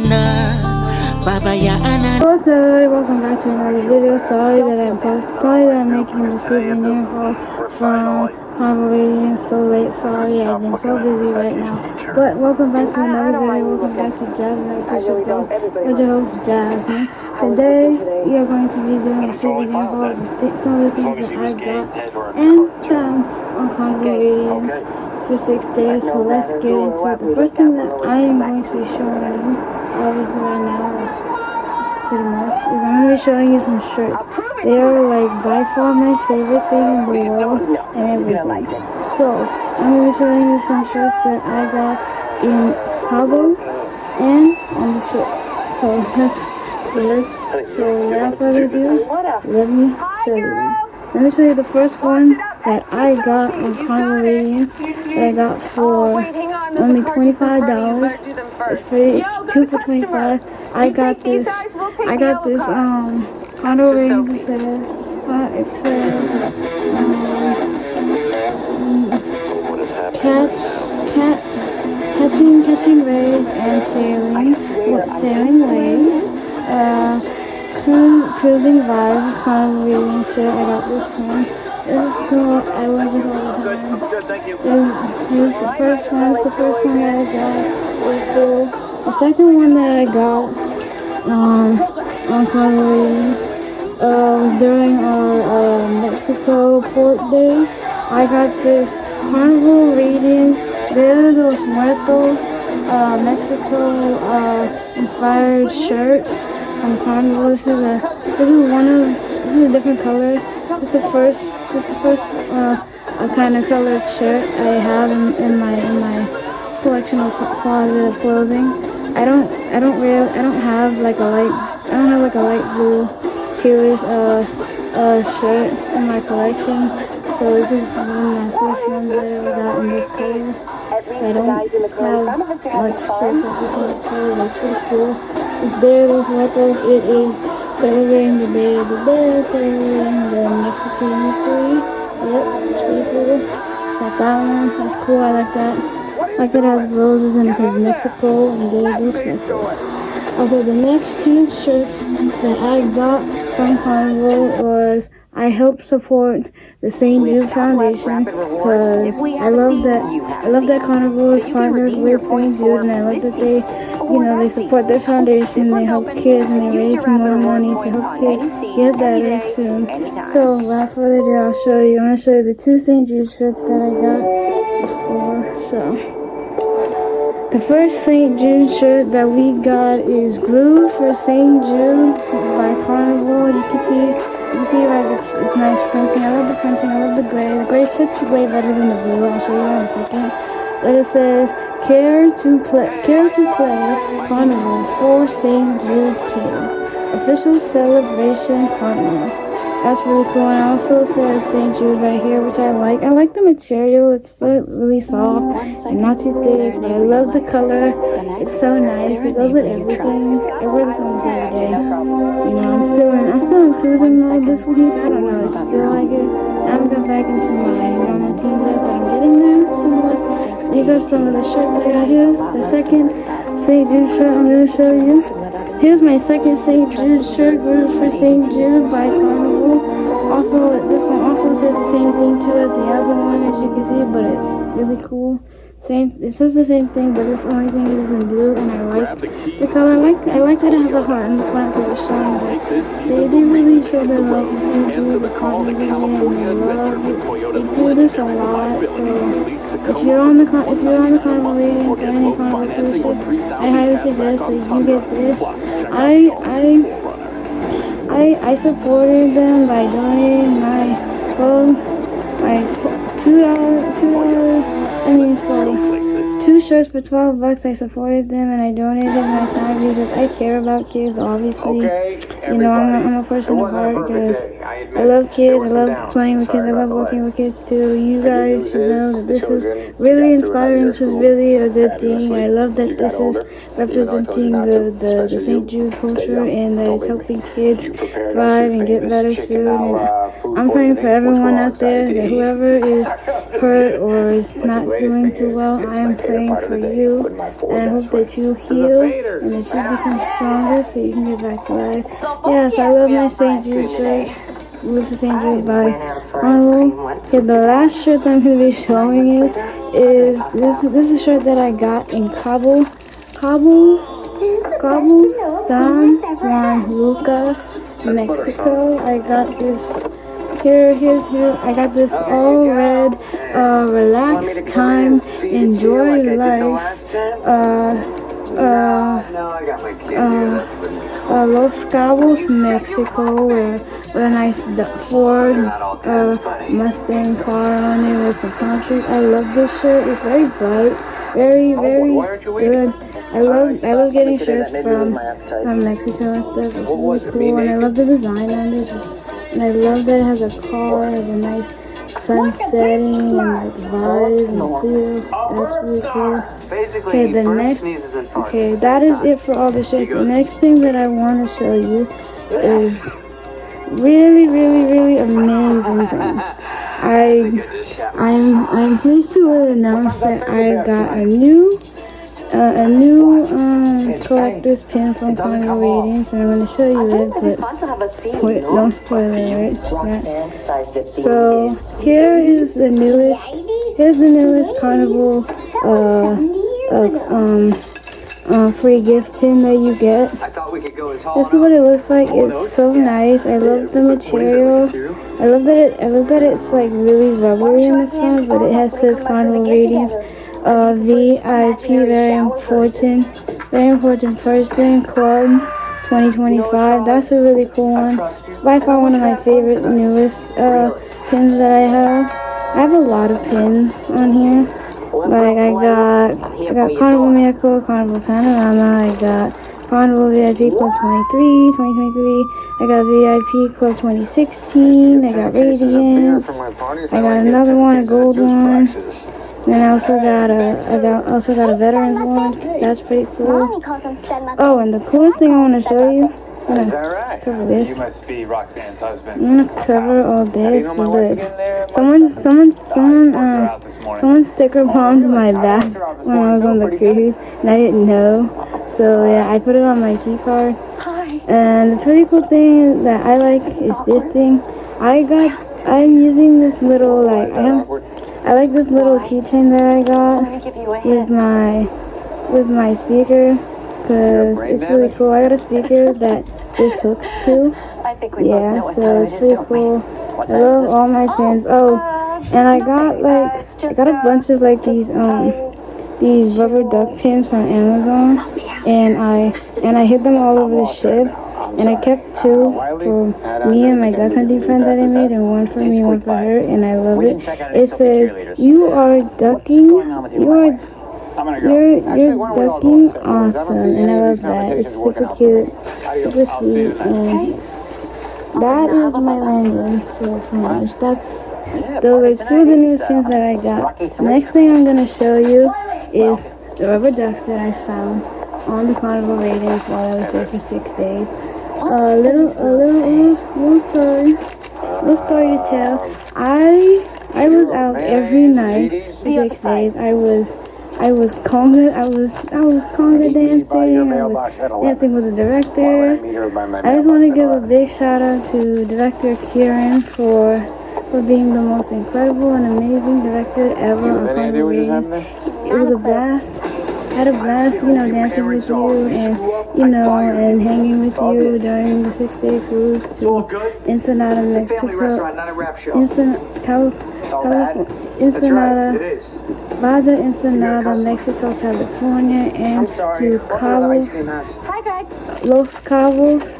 What's up, everybody? Welcome back to another video. Sorry that I'm making the souvenir haul from Carnival Radiance so late. Sorry, I've been so busy right now. But welcome back to another video. Welcome back to Jasmine.CruiseShipsVlogs with your host Jasmine. Today we are going to be doing a souvenir haul of some of the things that I got and found on Carnival Radiance for 6 days. So let's get into it. The first thing that I am going to be showing you, obviously right now, pretty much, is I'm going to be showing you some shirts. They are like by far my favorite thing in the world and everything. So I'm going to be showing you some shirts that I got in Cabo and on the ship. So without further ado, let me show you them. Let me show you the first one that I got on Carnival Radiance that I got for only $25. It's free. It's 2 for $25. I got this Carnival Radiance. It says catching waves and sailing waves. Cruising vibes, this Carnival Radiance shirt. I got this one. This is cool. I love it all the time. Here's the first one. It's the first one that I got. It's cool. The second one that I got on Carnival Radiance was during our Mexico port days. I got this Carnival Radiance de los Muertos Mexico inspired shirt on Carnival. This is a different color. This is the first kind of colored shirt I have in my collection of closet of clothing. I don't have like a light blue tealish shirt in my collection. So this is one of my first ones that I ever got in this color. I don't have much shirts of this color, but it's pretty cool. It's Dia de los Muertos. It is celebrating the Day of the Dead, celebrating the Mexican history. Yep, it's pretty cool. Got that one. That's cool. I like that. Like it has roses and it says Mexico and Dia de los Muertos. Okay, the next two shirts that I got from Carnival was I help support the St. Jude Foundation because I love that Carnival is partnered with St. Jude, and I love that they support their foundation, they help kids, and they raise more money to help kids get better soon. So without further ado, I'm going to show you the two St. Jude shirts that I got before. So the first St. Jude shirt that we got is Groove for St. Jude by Carnival. You can see like it's nice printing. I love the printing. I love the gray. The gray fits way better than the blue. I'll show you in a second. But it says Care to play Carnival for St. Jude kids. Official celebration partner. That's really cool. And I also says St. Jude right here, which I like. I like the material. It's really soft and not too thick. But I love the color. It's so nice. It goes with everything. I wear this almost every day. You know, I'm still in cruising mode this week. I don't know. I just feel like it. I haven't got back into my normal routines yet, but I'm getting there somewhat. These are some of the shirts I got. Here's the second St. Jude shirt I'm going to show you. Here's my second St. Jude shirt, Groove for St. Jude by Carnival. Also, this one also says the same thing too as the other one, as you can see, but it's really cool. It says the same thing, but this only thing is in blue, and I like the color. I like that it has a heart in the front because it's showing that they really show their love for St. Jude, the Carnival, and they love it. They do this a lot, so if you're on the Carnival Radiance or any Carnival cruise ship, I highly suggest that you get this. I supported them by donating my for 2 shirts for $12. I supported them and I donated my time because I care about kids. Obviously, you know, I'm a person of heart because I love kids. I love playing with kids. I love working with kids too. You guys should know that this is really inspiring. This is really a good thing. I love that this is representing the St. Jude culture and that it's helping kids thrive and get better soon. And I'm praying for everyone out there that whoever is hurt or is not doing too well, I am praying for you. And I hope that you heal and that you become stronger so you can get back to life. Yes, I love my St. Jude shirts. With the St. Jude by Carnival. Okay, the last shirt that I'm going to be showing you is this is a shirt that I got in Cabo, San Juan, Lucas, Mexico. I got this here. I got this all red, relax time, enjoy life, Los Cabos, Mexico, with a nice Ford Mustang car on it with some concrete. I love this shirt. It's very bright, very good. I love getting shirts from Mexico and stuff. It's really cool, and I love the design on this. And I love that it has a car, it has a nice sun setting and like vibes and feel. That's really cool. Okay, that is it for all the shirts. The next thing that I want to show you is really amazing thing. I'm pleased to announce that I got a new collector's pin from Carnival Radiance, and I'm going to show you it, but wait, don't spoil it, right? So here's the newest Carnival free gift pin that you get. This is what it looks like. It's so nice. I love the material. I love that it's like really rubbery in the front, but it says Carnival Radiance. VIP, very important person, Club 2025. That's a really cool one. It's by far one of my favorite newest pins that I have. I have a lot of pins on here. Like I got Carnival Miracle, Carnival Panorama, I got Carnival VIP Club 2023. I got VIP Club 2016. I got Radiance. I got another one, a gold one. Then I also got a veterans one. That's pretty cool. Oh, and the coolest thing I want to show you. I'm gonna cover this. You must be Roxanne's husband. I'm gonna cover all this, but look, someone sticker bombed my back when I was on the cruise, and I didn't know. So yeah, I put it on my key card. And the pretty cool thing that I like is this thing. I'm using this little I like this little keychain that I got with my speaker, because it's really cool. I got a speaker that this hooks to. Yeah, so it's pretty cool. I love all my pins. Oh, and I got a bunch of like these rubber duck pins from Amazon, and I hid them all over the ship. And I kept two for me and my duck hunting friend that I made, and one for me, one for her, and I love it. It says, "You are ducking, you're ducking awesome," and I love that. It's super cute, super sweet, and that is my lanyard for finish. Those are two of the newest pins that I got. The next thing I'm gonna show you is the rubber ducks that I found on the Carnival Radiance while I was there for 6 days. A little story to tell. I was out every night for 6 days. I was conga dancing. I was dancing with the director. I just want to give a big shout out to Director Kieran for being the most incredible and amazing director ever on Carnival Radiance. It was a blast. I had a blast, dancing with you and, and hanging with you during the 6-day cruise to Ensenada, Mexico, Baja, Ensenada, Mexico, California, and to Cabo, Los Cabos,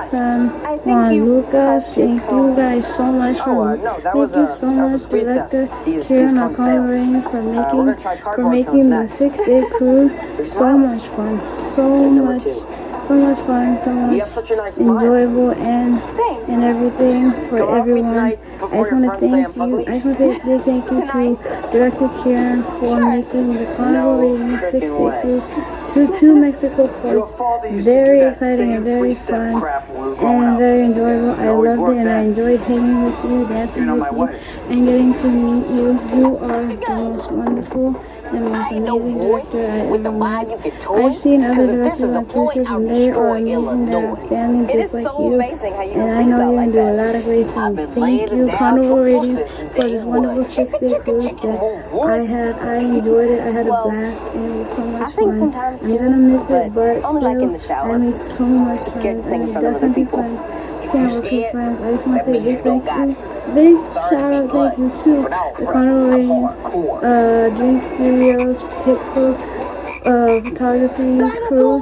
San Juan, Lucas. Thank you guys so much thank you so much, Director Kieran on Carnival Radiance, for making the 6-day cruise so much fun, so much fun, so much enjoyable, and everything for everyone. I just want to thank you. I just want to say thank you to Director Kieran for making the Carnival Radiance 6-day cruise to Mexico ports very exciting and very fun and very enjoyable. I loved it and I enjoyed hanging with you, dancing with you, and getting to meet you. You are the most wonderful and most amazing director I ever met. I've seen other directors on cruise ships and they are amazing, they're outstanding just like you, and I know you're going to do a lot of great things. Thank you, Carnival Radiance, for this wonderful 6-day cruise that I had. I enjoyed it, I had a blast, and it was so much fun. I'm going to miss it, but still, I made so much friends. I made definitely friends. Carnival Cruise friends. I just want to say big thank you. Big shout out thank you to the Carnival Radiance, Dream Studios, Pixels, photography crew.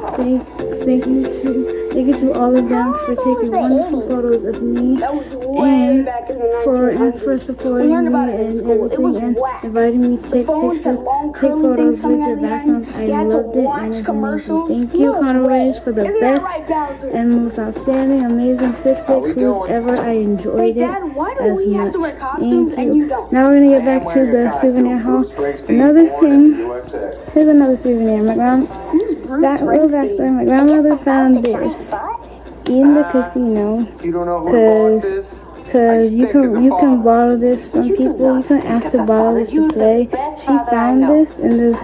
Thank you to all of them for taking wonderful photos of me and for supporting me and everything and inviting me to take pictures, take photos with your background. I loved it and it's amazing. Thank you, Carnival Radiance, for the best and most outstanding, amazing 6-day cruise ever. I enjoyed it as much. Thank you. Now we're gonna get back to the souvenir haul. Another thing. Here's another souvenir. My backstory. My grandmother found this in the casino because you can borrow this from people. You can ask to borrow this to play. She found this and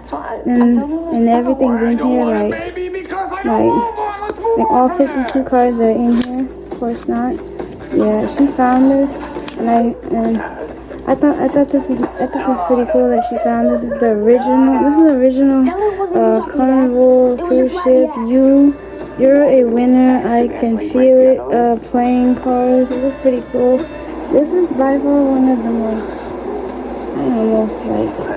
everything's in here like all 52 cards are in here. Of course not. Yeah, she found this and I thought this is pretty cool that she found this. Is the original Carnival cruise ship. You're a winner. I can feel it. Playing cards. This is pretty cool. This is by far one of the most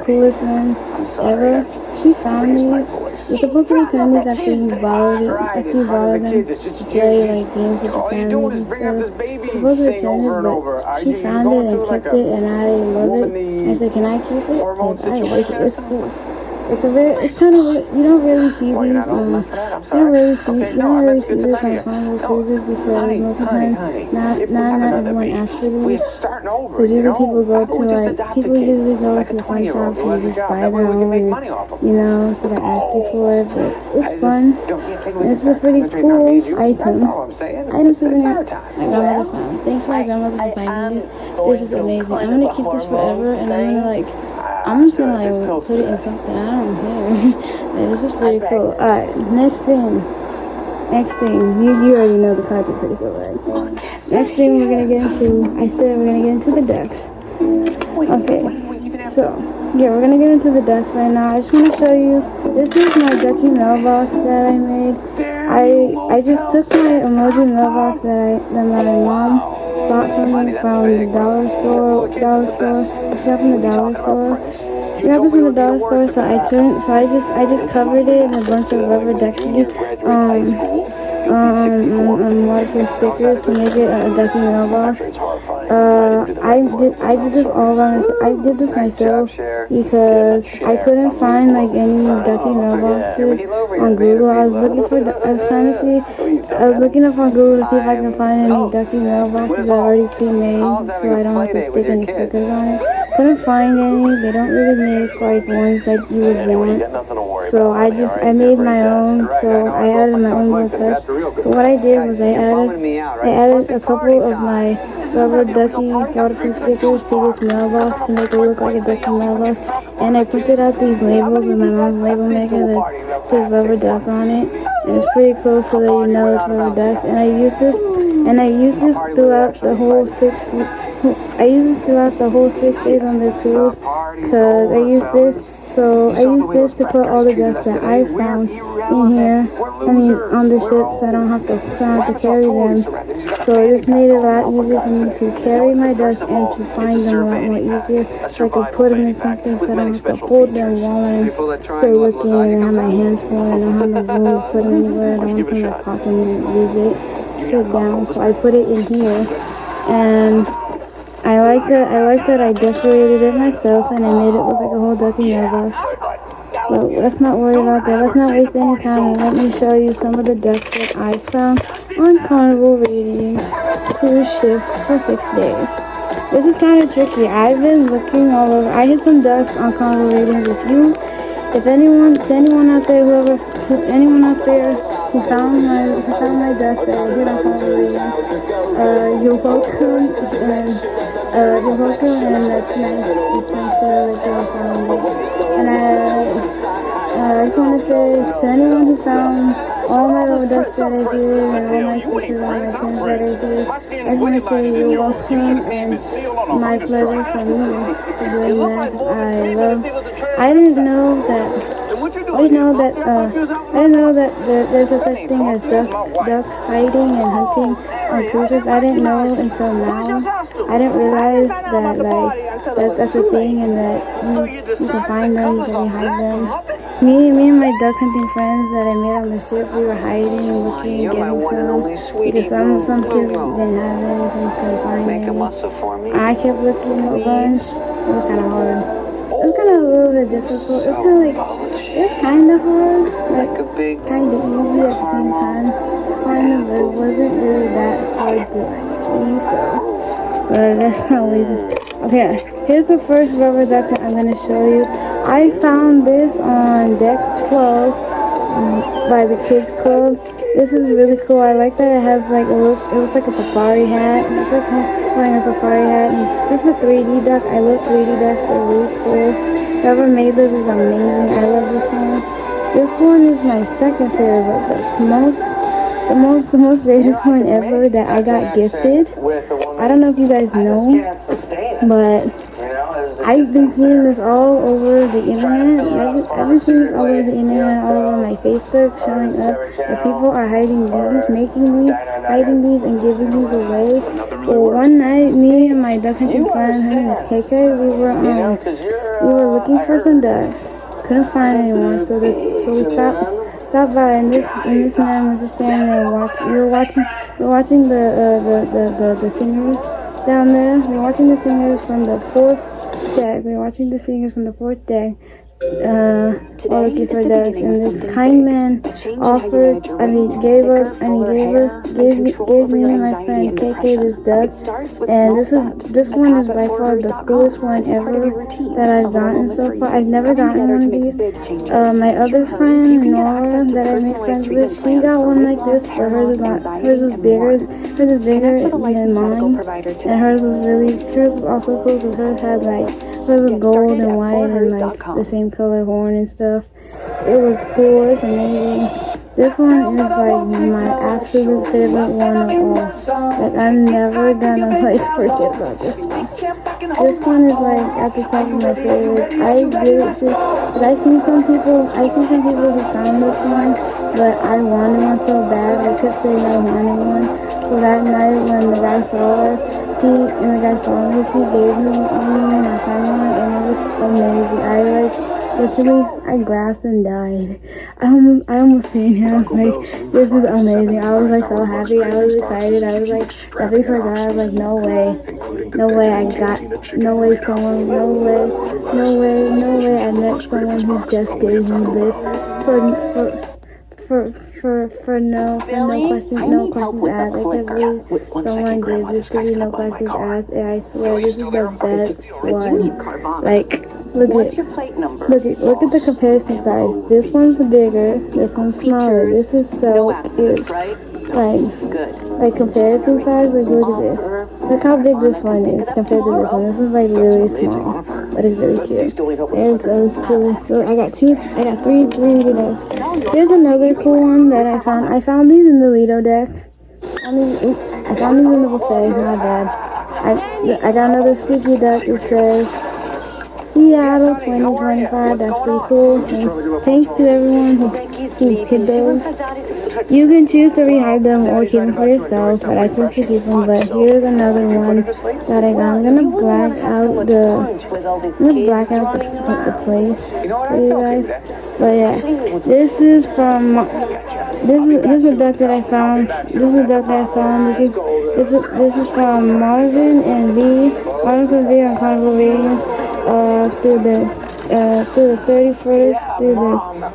coolest ones ever. She found these. You're supposed to return these after you borrow them to play like games with your families and stuff. You're supposed to return it, but she found it and kept it, and I love it. I said, can I keep it? Because I like it. It's cool. It's kind of, you don't really see these you don't really see this on Carnival cruises because most of the time not everyone asks for these. Because usually people usually go to the fun shops and just buy their own, instead of asking for it. But it's fun. This is a pretty cool item souvenir my grandmother found. Thanks to my grandmother for finding this. This is amazing. I'm gonna keep this forever, and I'm just gonna put it in something. I don't care. This is pretty cool. Alright, next thing. You already know the cards are pretty cool, right? Next thing we're gonna get into, I said we're gonna get into the decks. Okay, so yeah, we're gonna get into the decks right now. I just want to show you. This is my Ducky mailbox that I made. I just took my emoji mailbox that my mom bought for me from the dollar store. She got from the dollar store. She got this from the dollar store, so I just covered it in a bunch of rubber ducky waterproof stickers to make it a ducky mailbox. I did this all by myself. I did this myself because I couldn't find any ducky mailboxes on Google. I was looking up on Google to see if I can find any ducky mailboxes that are already pre-made, so I don't have to stick any stickers on it. Couldn't find any. They don't really make ones that you would want. So I made my own. So I added my own little touch. So what I did was I added a couple of my rubber ducky waterproof stickers to this mailbox to make it look like a ducky mailbox, and I printed out these labels with my mom's label maker that says rubber duck on it, and it's pretty cool so that you know it's rubber ducks. And I used this throughout the whole 6 days on the cruise, because I used this to put all the ducks that I found in here, on the ship, so I don't have to carry them. So this made it a lot easier for me to carry my ducks and to find them a lot more easier. So I could put them in something so I don't have to hold them while I'm still looking and have my hands full and I don't have no room to put them anywhere. I don't want to put them in my pocket and use it, sit down. So I put it in here, and I like that I decorated it myself and I made it look like a whole ducky mailbox. But let's not worry about that. Let's not waste any time and let me show you some of the ducks that I found on Carnival Radiance cruise ship for 6 days. This is kind of tricky. I've been looking all over. I hit some ducks on Carnival Radiance. If anyone out there, anyone out there who found my ducks that I hit on Carnival Radiance, you're welcome, and that's nice. It's nice that y'all found it. And I just want to say to anyone who found all my little ducks that I did and all my stickers on my pins that I did, I just want to say you're welcome and my pleasure for me for doing that. I didn't know that there's a such thing as duck hiding and hunting on cruises. I didn't know until now. I didn't realize that that's a thing and that you can find them, you can hide them. Me and my duck hunting friends that I met on the ship, we were hiding and looking and getting some, because some kids didn't have any, some couldn't find any. I kept looking a bunch. It was kind of hard. It was kind of a little bit difficult. It was kind of hard, like kind of easy at the same time. But it wasn't really that hard to see, so. But that's not easy. Okay, here's the first rubber duck that I'm gonna show you. I found this on deck 12 by the kids club. This is really cool. I like that it has like it looks like a safari hat. It's like wearing a safari hat. And this is a 3D duck. I love 3D ducks. They're really cool. Whoever made this is amazing. I love this one. This one is my second favorite, but the most greatest one ever that I got gifted. I don't know if you guys know, but I've been seeing this all over the internet. I've been seeing this all over the internet, all over my Facebook, showing up that people are hiding these, hiding these, and giving these away. Well, one night, me and my duck hunting friend, her name is KK, we were looking for some ducks. Couldn't find anyone, so we stopped by, and this man was just standing there watching. We were watching the singers down there. We were watching the singers from the fourth deck. While looking for ducks, and this kind man gave me and my friend KK this duck, and this one is by far the coolest one ever that I've gotten so far. I've never gotten one of these. My other friend Nora that I made friends with, she got one like this, but hers was bigger than mine, and hers was also cool because hers was gold and white and like the same color horn and stuff. It was cool. It's amazing. This one is like my absolute favorite one of all. Like I'm never gonna forget about this one. This one is like at the top of my favorites. I see some people who found this one, but I wanted one so bad. I kept saying I wanted one. So that night when the guy saw me, he gave me one and I found one, and it was amazing. I grasped and died. I almost fainted. I was like, this is amazing. I was like so happy. I was excited. I was like happy for God. I was like, no way, I met someone who just gave me this for no questions asked. I can't believe someone gave this to me, no questions asked, and I swear this is the best one. Like, look at the comparison size. This one's bigger, this one's smaller. This is so cute. Like comparison size, like look at this. Look how big this one is compared to this one. This one's like really small, but it's really cute. There's those two. So I got three decks. Here's another cool one that I found. I found these in the Lido deck. I found these in the buffet, my bad. I got another squeaky duck. It says Seattle 2025. That's pretty cool. Thanks to everyone who hid those. You can choose to rehide them or keep them for yourself, but I choose to keep them. But here's another one that I got. I'm gonna black out the place for you guys. But yeah, this is a duck that I found. This is from Marvin and V. Marvin and V on Carnival Radiance. through the 31st,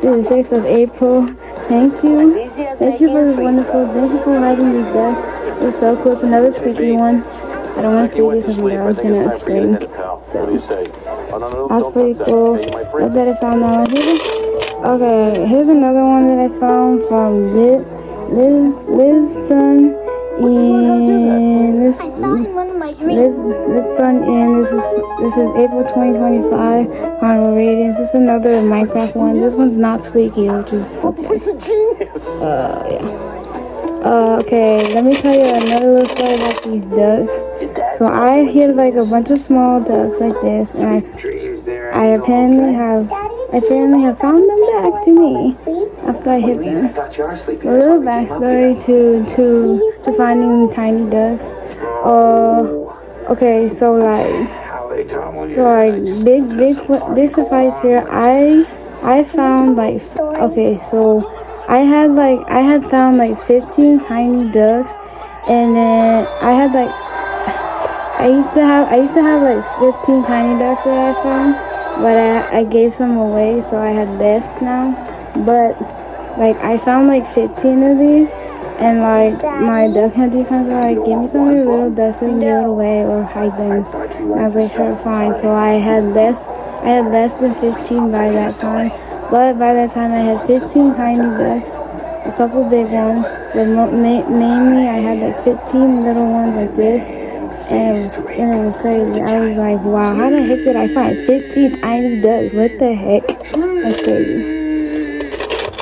through the 6th of April. Thank you. Thank you for this wonderful, thank you for liking this deck. It's so cool. It's another squeaky one. I don't want to squeak it because my dog's gonna scream. So, that's pretty cool. I bet I found that one here. Okay, here's another one that I found from Liz's son, and this son, and this is April 2025. Carnival Radiance. This is another Minecraft one. This one's not squeaky, which is okay. Yeah. Okay, let me tell you another little story about these ducks. So I hit like a bunch of small ducks like this, and I apparently have found them back to me after I hit them. A little backstory to finding tiny ducks. Okay, so big suffice here. I found like, okay, so I had found like 15 tiny ducks, and then I used to have like 15 tiny ducks that I found, but I gave some away, so I had less now. But like I found like 15 of these, and like my duck hunting friends were like, give me some of your little ducks so we can give it away or hide them. And I was like, sure, fine. So I had less than 15 by that time. But by that time I had 15 tiny ducks, a couple big ones, but mainly I had like 15 little ones like this, and it was crazy. I was like, wow, how the heck did I find 15 tiny ducks? What the heck? That's crazy.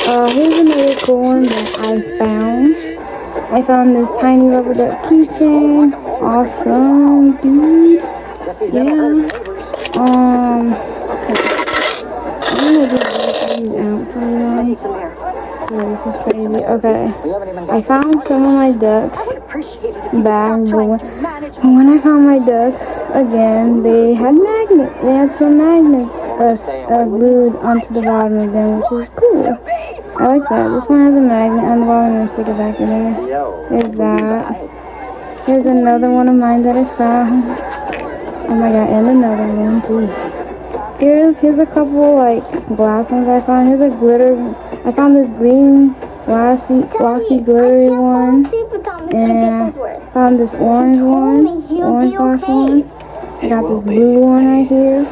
Here's another cool one that I found. I found this tiny rubber duck keychain. Awesome, dude. Yeah. I'm gonna just out for you guys. Yeah, this is crazy. Okay, I found some of my ducks back, but when I found my ducks again, they had some magnets glued onto the bottom of them, which is cool. I like that. This one has a magnet on the bottom and stick it back in there. There's that. Here's another one of mine that I found. Oh my god, and another one. Jeez. Here's a couple like glass ones I found. Here's a glitter. I found this green glossy glittery one, and I found this orange one, orange glass one. I got this blue one right here.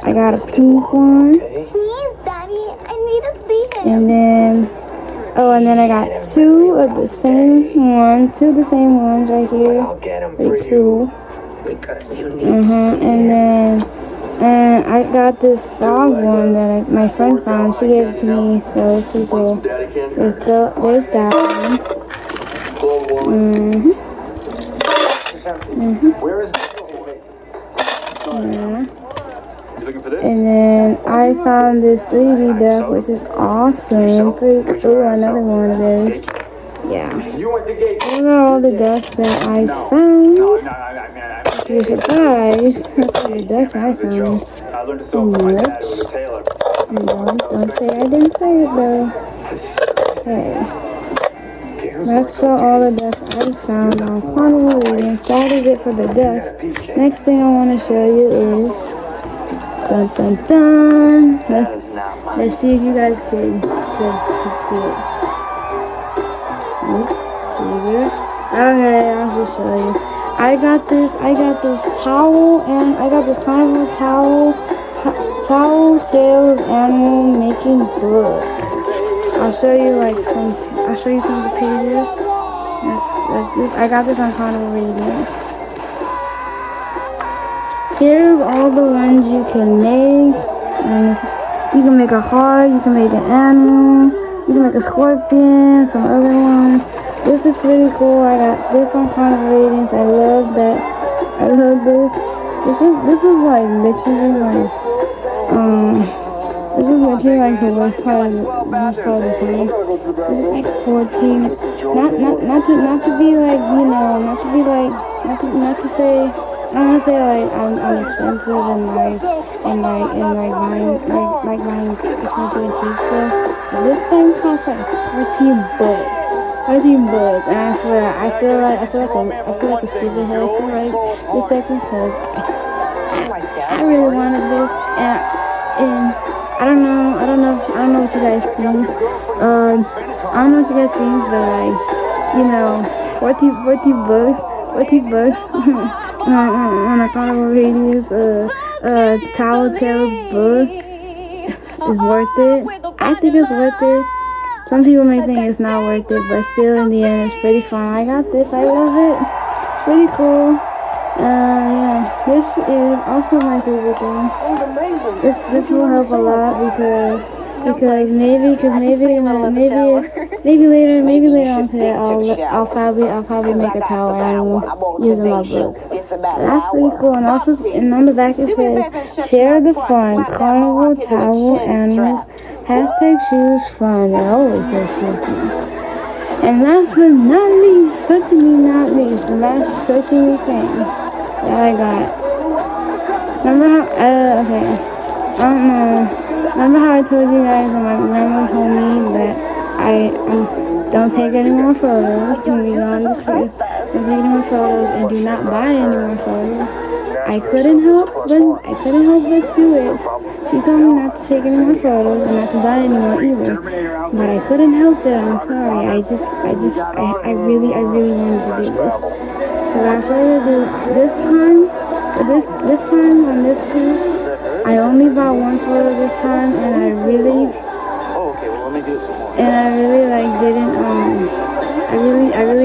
I got a pink one. And then I got two of the same ones right here. Like two. And I got this frog one that my friend found. She gave it to me, so it's pretty cool. There's that one. Yeah. And then I found this 3D duck, which is awesome. Pretty cool. Another one of those. Yeah. Those are all the ducks that I found. If you're surprised, that's all the ducks I found. Much. Don't say I didn't say it though. Hey. That's all the ducks I found on Carnival Radiance. That is it for the ducks. Next thing I want to show you is dun dun dun. Let's see if you guys can see it. See it? Okay, I'll just show you. I got this towel, and I got this Carnival towel tails animal making book. I'll show you some of the pages. That's this. I got this on Carnival Radiance. Here's all the ones you can make. You can make a heart, you can make an animal, you can make a scorpion, some other ones. This is pretty cool. I got this on Carnival Radiance. I love that. I love this. This was like literally like this was literally like the worst part of the thing. This is like 14. Not to be like, you know, not to say, I don't want to say like I'm expensive and buying expensive and cheap stuff. But this thing costs like $14. $13, and I swear, I feel like a stupid head right this second, because I I really wanted this, and I don't know what you guys think. I don't know what you guys think, but like, you know, 40 bucks on a Carnival Radiance Towel Tales book is worth it. I think it's worth it. Some people may think it's not worth it, but still in the end it's pretty fun. I got this, I love it. It's pretty cool. Yeah, this is also my favorite thing. This will help a lot because maybe later on today I'll probably make a towel animal using my book. That's pretty cool. And also, and on the back it says share the fun, Carnival Towel Animals, #choose fun. It always says choose fun. And last but not least, certainly not least, the last certainly thing that I got. Remember how, okay, I don't know. Remember how I told you guys when my grandma told me that I don't take any more photos when we go on this cruise. Don't take any more photos and do not buy any more photos. I couldn't help but do it. She told me not to take any more photos and not to buy any more either. But I couldn't help it. I'm sorry. I really wanted to do this. So without further ado, this time on this cruise, I only bought one photo this time, and I really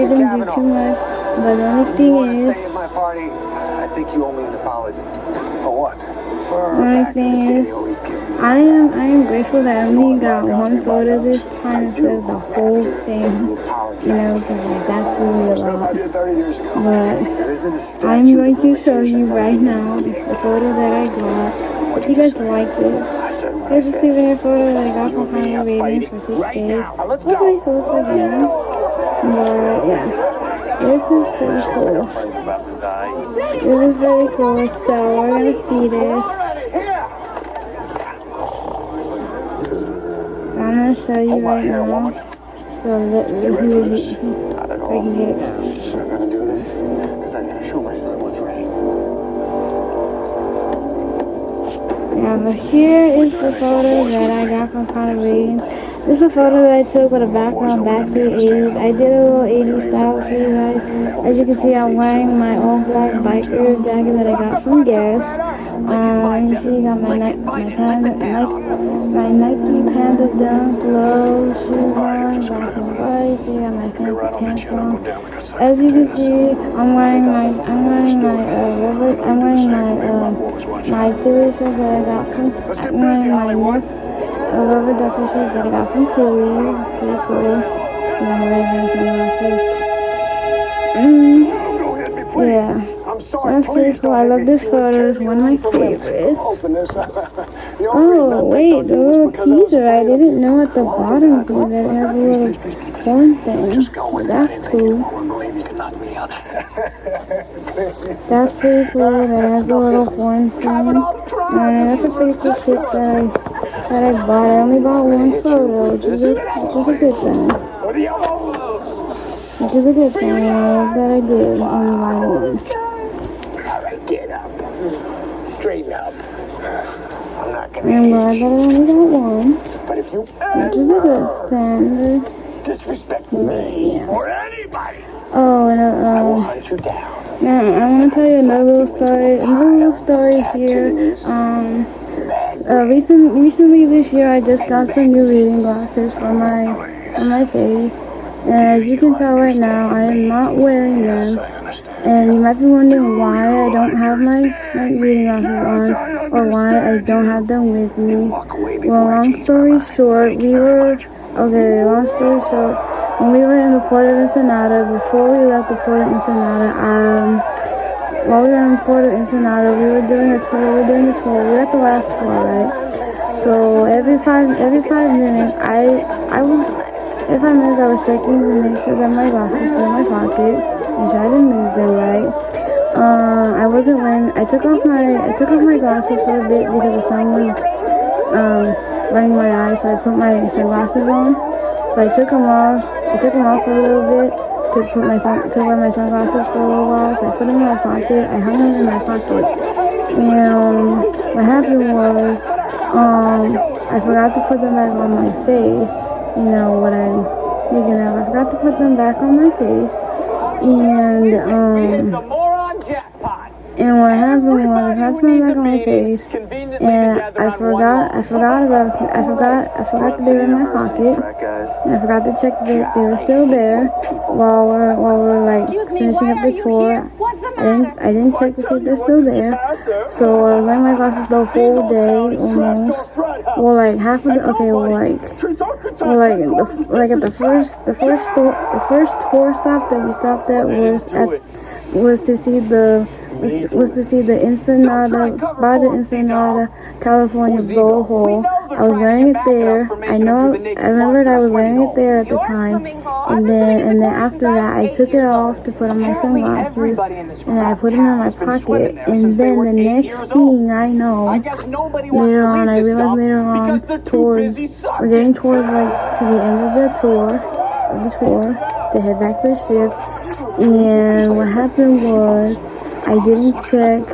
didn't do too much. But the only thing is, I am grateful that I only got one photo this time instead of the whole thing, you know, because like that's really a lot. But I'm going to show you right now the photo that I got. If you guys like this, here's a souvenir photo that I got from Carnival Radiance for 6 days. What nice look again. But yeah, this is pretty cool. This is very cool, so we're gonna see this. I'm gonna show you right now. So let me I can get it out. I'm gonna do this because I gotta show my son what's right. Yeah, but here is the photo that I got from Carnival Radiance. This is a photo that I took with a background back to the 80s. I did a little 80s style for you guys. As you can see, I'm wearing my all black biker jacket that I got from Guess. You see, I got my Nike Panda Dunk gloves, shoes on, black and white. See, I got my fancy pants on. As you can see, I'm wearing my Tilly shirt that I got from. I'm wearing my a rubber ducky shirt that I got from Tilly. It's pretty cool. And I'm wearing sunglasses. Yeah, that's pretty cool. I love this photo. It's one of my favorites. Oh, wait, the little teaser. I didn't know at the bottom that it has a little horn thing. That's cool. That's pretty cool. That has a little horn thing. That's a pretty cool shit that I bought. I only bought one photo, which is a good thing. Which is a good thing that I did only buy one. Alright, get up. Straighten up. I'm not gonna I'm glad that I only got one. But if you Which is a good standard. disrespect me or anybody, Oh, and hunt you down. now I want to tell you another little story here. Recently this year, I just got some new reading glasses for my face. And as you can tell right now, I am not wearing them. And you might be wondering why I don't have my reading glasses on, or why I don't have them with me. Well, long story short, when we were in the port of Ensenada, before we left the port of Ensenada, while we were in the port of Ensenada, we were doing the tour. We were at the last tour, right? So every five minutes, I was checking to make sure that my glasses were in my pocket, which I didn't lose them, right? I took off my glasses for a bit because the sun was burning my eyes, so I put my sunglasses on. So I took them off for a little bit to wear my sunglasses for a little while. So I put them in my pocket. I hung them in my pocket, And what happened was, I forgot to put them back on my face. You know what I'm thinking of. I forgot to put them back on my face. And what happened was, I forgot to put them back on my face, and I forgot that they were in my pocket, and I forgot to check that they were still there while we're like finishing up the tour. I didn't check to see if they're still there, so I was wearing my glasses the whole day almost. Well, like half of the at the first tour stop that we stopped at was to see the Baja Ensenada, California blowhole. I was wearing it there. I remembered I was wearing it there at the time. And then after that, I took it off to put on my sunglasses, and I put them in my pocket. And then the next thing I know, I realized later on, we're getting towards like to the end of the tour, to head back to the ship. And what happened was, I didn't check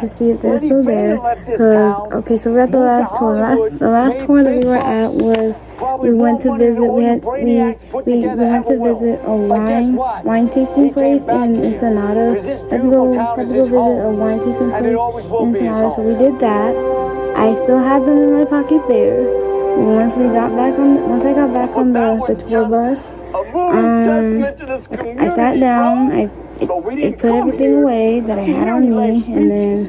to see if they're still there, because, okay, so we're at the last tour. The last tour that we were at was, we went to visit a wine tasting place in Ensenada. Had to go visit a wine tasting place in Ensenada, so we did that. I still had them in my pocket there. Once I got back on the tour bus, I sat down, I put everything away that I had on me, and then,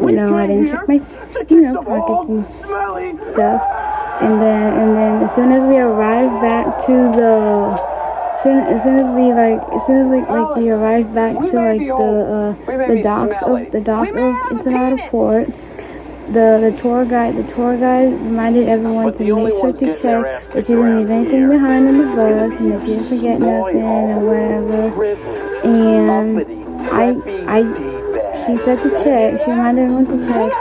I didn't check my, pockets and stuff. And then as soon as we arrived back to the, as soon as we arrived back to like the dock of Ensenada Port, the tour guide reminded everyone to make sure to check that she didn't leave anything behind in the bus, and that she didn't forget nothing or whatever. And she said to check. She reminded everyone to check,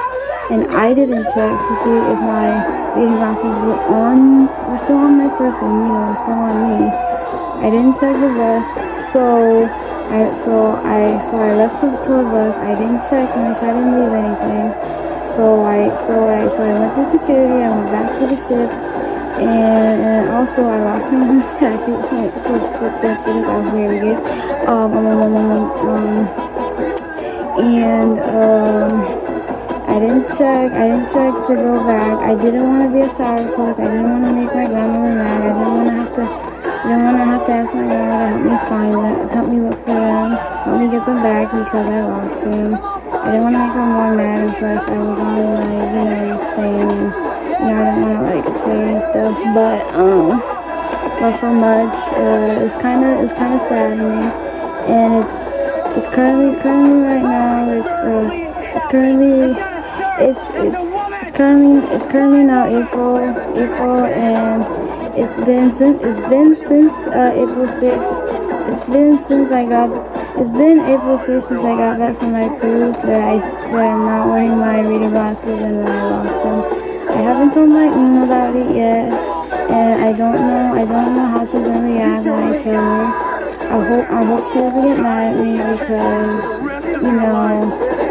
and I didn't check to see if my reading glasses were still on my person. Were still on me. I didn't check the bus, so I left the tour bus. I didn't check to make sure I didn't leave anything. So I went through security. I went back to the ship, and also I lost my mom's jacket. For coincidence, I was wearing it. I didn't check to go back. I didn't want to be a sourpuss. I didn't want to make my grandmother mad. I didn't want to have to ask my grandma to help me find them, help me look for them, help me get them back because I lost them. I didn't want to make her more mad, and plus I was on my, thing, and, I didn't want to, upset her and stuff, but for much, it's kind of saddening, and it's currently right now, it's currently now April, and it's been since April 6th. It's been April 6th since I got back from my cruise that I'm not wearing my reading glasses and that I lost them. I haven't told my mom about it yet, and I don't know how she's gonna react when I tell her. I hope she doesn't get mad at me because,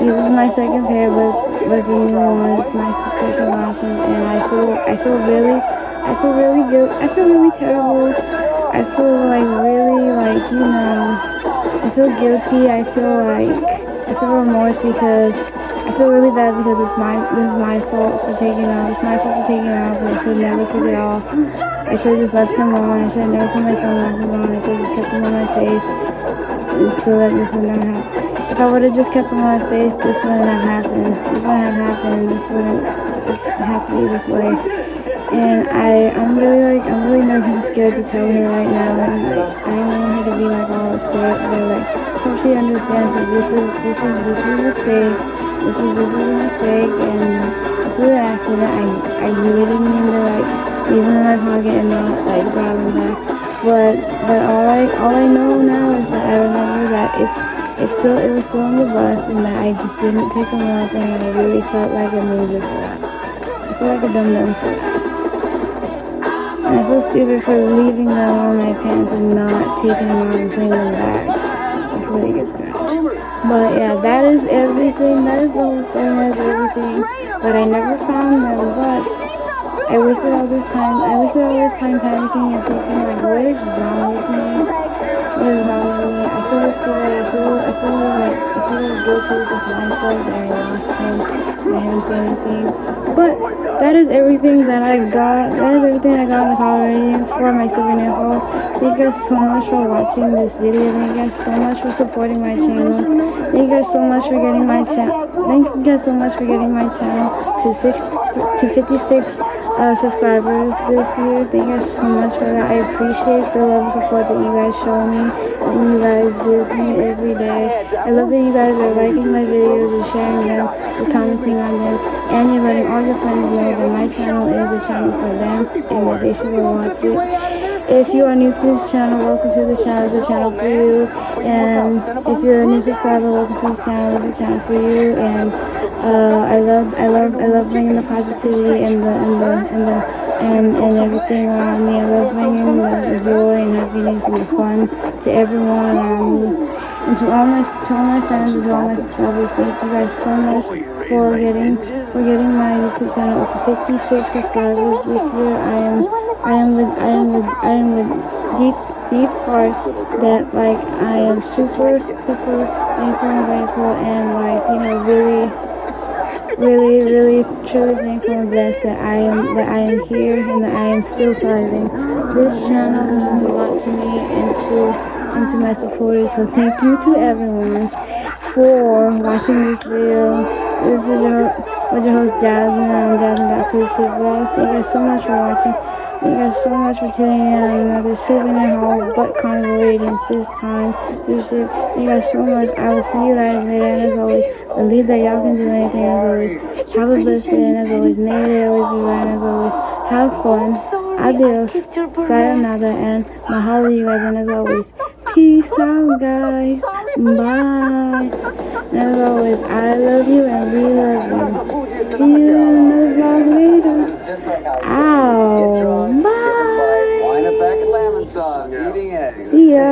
these are my second pair, was the new ones, my prescription glasses, and I feel really good. I feel really terrible. I feel I feel guilty. I feel remorse because I feel really bad because this is my fault for taking off. It's my fault for taking off, but I should have never took it off. I should have just left them on. I should have never put my sunglasses on. I should have just kept them on my face so that this would not happen. If I would have just kept them on my face, this wouldn't have happened. This wouldn't have to be this way. And I'm really nervous and scared to tell her right now, and I don't want her to be all upset, but hope she understands that this is a mistake. This is a mistake, and this is an accident. I really didn't mean to leave them in my pocket and not grab them back. But all I know now is that I remember that it was still on the bus, and that I just didn't pick them up, and I really felt like a loser for that. I feel like a dum-dum for that. And I feel stupid for leaving them on my pants and not taking them out and putting them back before they get scratched. But yeah, that is everything. That is the whole story. That is everything. But I never found them. But I wasted all this time. I wasted all this time panicking and thinking like, what is wrong with me? What is wrong with me? I feel stupid. I feel guilty. This is my fault that I lost him. I haven't said anything. But that is everything that I got. That is everything I got in the Carnival Radiance for my souvenir haul. Thank you guys so much for watching this video. Thank you guys so much for supporting my channel. Thank you guys so much for getting my channel. Thank you guys so much for getting my channel to 56 subscribers this year. Thank you guys so much for that. I appreciate the love and support that you guys show me and you guys give me every day. I love that you guys are liking my videos, you're sharing them, you're commenting on them, and you're letting all your friends know that my channel is the channel for them and that they should go watch it. If you are new to this channel, welcome to this channel. It's a channel for you. And if you're a new subscriber, welcome to this channel. It's a channel for you. And I love bringing the positivity and everything around me. I love bringing the joy and happiness and the fun to everyone around me. And to all my friends and to all my subscribers, thank you guys so much for getting my YouTube channel up to 56 subscribers this year. I am with deep heart that like I am super thankful and grateful and like, you know, really truly thankful and blessed that I am here and that I am still thriving. This channel means a lot to me and to my supporters, so thank you to everyone for watching this video. This is your host Jasmine on Jasmine.CruiseShipsVlogs. Thank you guys so much for watching. Thank you guys so much for tuning in on another souvenir haul, but Carnival Radiance this time. Thank you guys so much. I will see you guys later, and as always, believe that y'all can do anything. As always, have a blessed day, and as always, may they always be right, and as always, have fun. Adios, sayonara, and mahalo, you guys, and as always, peace out, guys. Bye. And as always, I love you and we love you. See you in another vlog later. Ow. Bye. See ya.